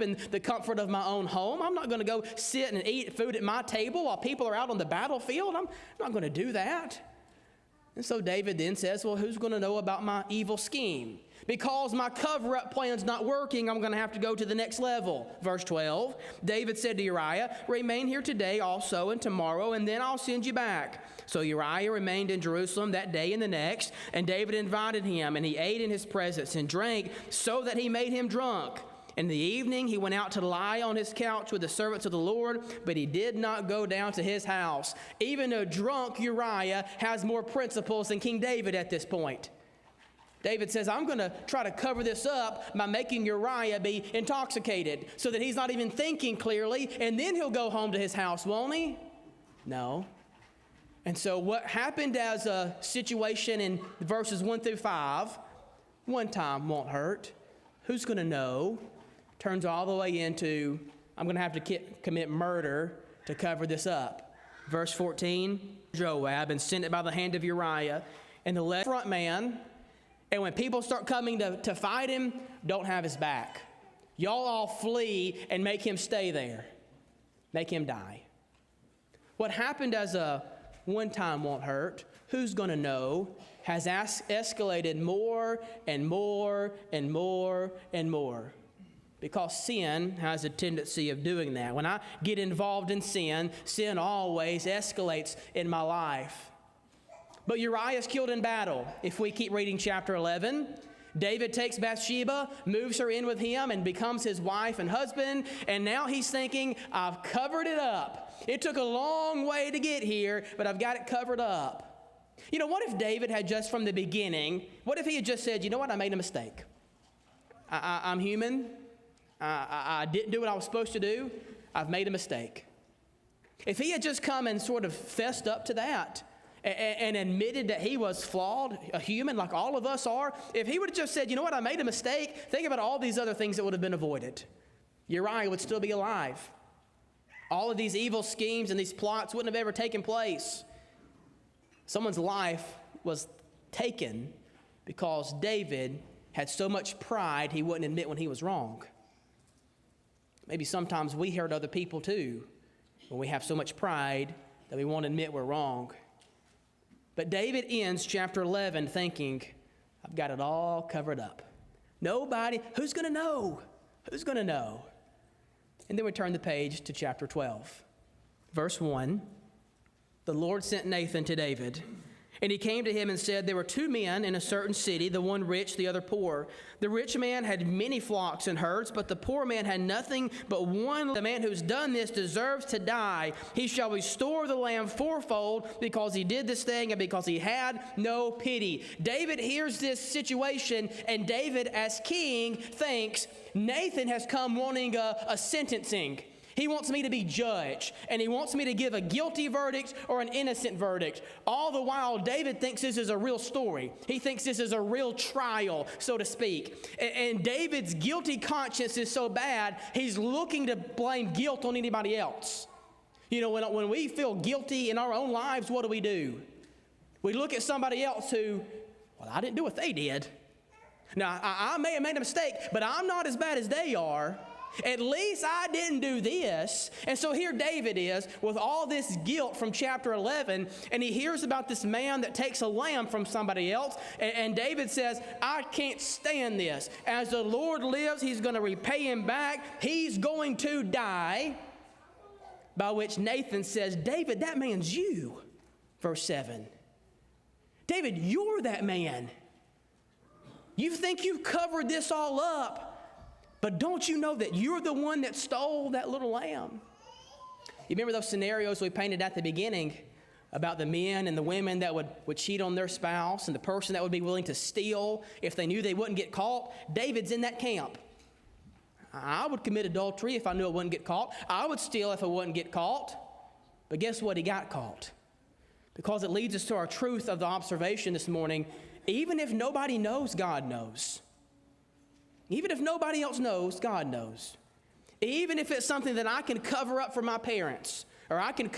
in the comfort of my own home. I'm not going to go sit and eat food at my table while people are out on the battlefield. I'm not going to do that. And so David then says, well, who's going to know about my evil scheme? Because my cover-up plan's not working, I'm going to have to go to the next level. Verse 12, David said to Uriah, remain here today also and tomorrow, and then I'll send you back. So Uriah remained in Jerusalem that day and the next, and David invited him, and he ate in his presence and drank so that he made him drunk. In the evening, he went out to lie on his couch with the servants of the Lord, but he did not go down to his house. Even a drunk Uriah has more principles than King David at this point. David says, I'm going to try to cover this up by making Uriah be intoxicated so that he's not even thinking clearly, and then he'll go home to his house, won't he? No. And so what happened as a situation in verses 1 through 5, one time won't hurt. Who's going to know? Turns all the way into, I'm going to have to commit murder to cover this up. Verse 14, Joab, and sent it by the hand of Uriah, and the left front man, and when people start coming to fight him, don't have his back. Y'all all flee and make him stay there. Make him die. What happened as a one time won't hurt, who's going to know, has escalated more and more and more and more. Because sin has a tendency of doing that. When I get involved in sin, sin always escalates in my life. But Uriah is killed in battle. If we keep reading chapter 11, David takes Bathsheba, moves her in with him, and becomes his wife and husband. And now he's thinking, I've covered it up. It took a long way to get here, but I've got it covered up. You know, what if David had just from the beginning, what if he had just said, you know what, I made a mistake. I'm human. I didn't do what I was supposed to do. I've made a mistake. If he had just come and sort of fessed up to that and admitted that he was flawed, a human like all of us are, if he would have just said, you know what, I made a mistake, think about all these other things that would have been avoided. Uriah would still be alive. All of these evil schemes and these plots wouldn't have ever taken place. Someone's life was taken because David had so much pride he wouldn't admit when he was wrong. Maybe sometimes we hurt other people too when we have so much pride that we won't admit we're wrong. But David ends chapter 11 thinking, I've got it all covered up. Nobody, who's going to know? Who's going to know? And then we turn the page to chapter 12. Verse 1, the Lord sent Nathan to David. And he came to him and said, there were two men in a certain city, the one rich, the other poor. The rich man had many flocks and herds, but the poor man had nothing but one. The man who's done this deserves to die. He shall restore the lamb fourfold because he did this thing and because he had no pity. David hears this situation, and David, as king, thinks, Nathan has come wanting a sentencing. He wants me to be judged, and he wants me to give a guilty verdict or an innocent verdict. All the while, David thinks this is a real story. He thinks this is a real trial, so to speak. And David's guilty conscience is so bad, he's looking to blame guilt on anybody else. You know, when we feel guilty in our own lives, what do? We look at somebody else who, well, I didn't do what they did. Now, I may have made a mistake, but I'm not as bad as they are. At least I didn't do this. And so here David is with all this guilt from chapter 11, and he hears about this man that takes a lamb from somebody else, and David says, I can't stand this. As the Lord lives, he's going to repay him back. He's going to die. By which Nathan says, David, that man's you. Verse 7. David, you're that man. You think you've covered this all up. But don't you know that you're the one that stole that little lamb? You remember those scenarios we painted at the beginning about the men and the women that would cheat on their spouse and the person that would be willing to steal if they knew they wouldn't get caught? David's in that camp. I would commit adultery if I knew I wouldn't get caught. I would steal if I wouldn't get caught. But guess what? He got caught. Because it leads us to our truth of the observation this morning. Even if nobody knows, God knows. Even if nobody else knows, God knows. Even if it's something that I can cover up for my parents, or I can